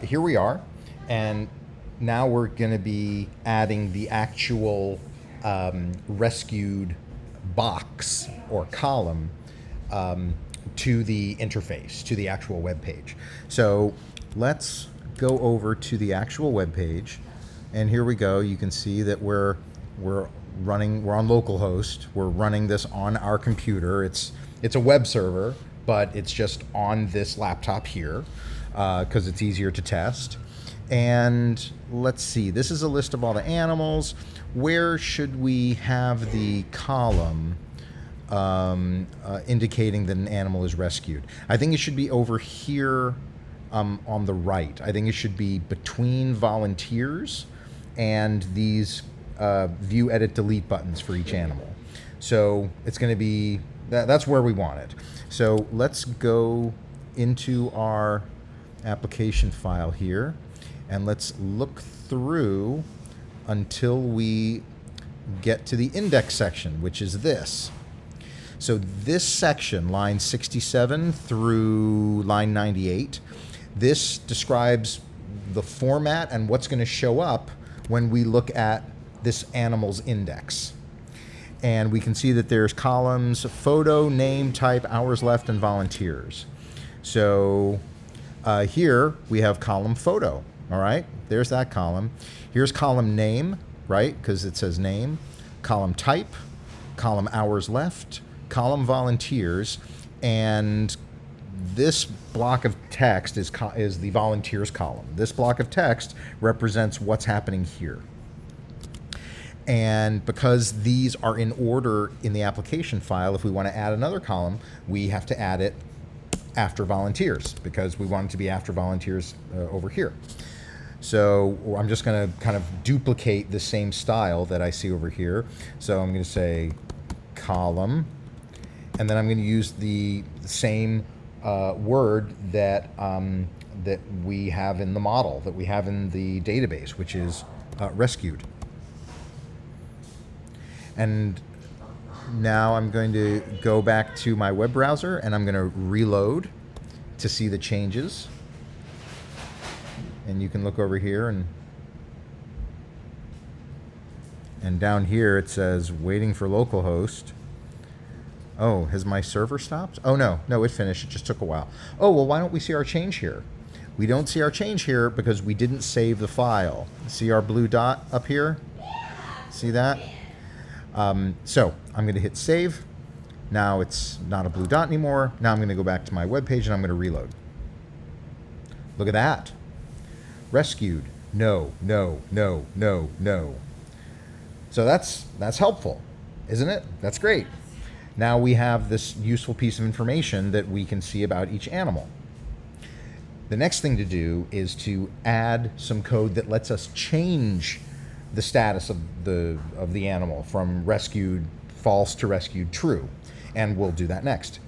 here we are, and now we're going to be adding the actual rescued box or column to the interface, to the actual web page. So let's go over to the actual web page, and here we go. You can see that we're on localhost. We're running this on our computer. It's a web server, but it's just on this laptop here because it's easier to test. And let's see, this is a list of all the animals. Where should we have the column indicating that an animal is rescued? I think it should be over here on the right. I think it should be between volunteers and these view, edit, delete buttons for each animal. So it's going to be, that's where we want it. So let's go into our application file here, and let's look through until we get to the index section, which is this. So this section, line 67 through line 98, this describes the format and what's going to show up when we look at this animal's index. And we can see that there's columns: photo, name, type, hours left, and volunteers. So here we have column photo. All right, there's that column. Here's column name, right, because it says name. Column type, column hours left, column volunteers, and this block of text is the volunteers column. This block of text represents what's happening here. And because these are in order in the application file, if we want to add another column, we have to add it after volunteers, because we want it to be after volunteers over here. So I'm just going to kind of duplicate the same style that I see over here. So I'm going to say column, and then I'm going to use the same word that that we have in the model, that we have in the database, which is rescued. And now I'm going to go back to my web browser, and I'm going to reload to see the changes. And you can look over here, and down here it says waiting for localhost. Oh, has my server stopped? Oh, no, it finished. It just took a while. Oh, well, why don't we see our change here? We don't see our change here because we didn't save the file. See our blue dot up here? See that? So I'm going to hit save. Now it's not a blue dot anymore. Now I'm going to go back to my web page, and I'm going to reload. Look at that. Rescued. No. So that's helpful, isn't it? That's great. Now we have this useful piece of information that we can see about each animal. The next thing to do is to add some code that lets us change the status of the animal from rescued false to rescued true, and we'll do that next.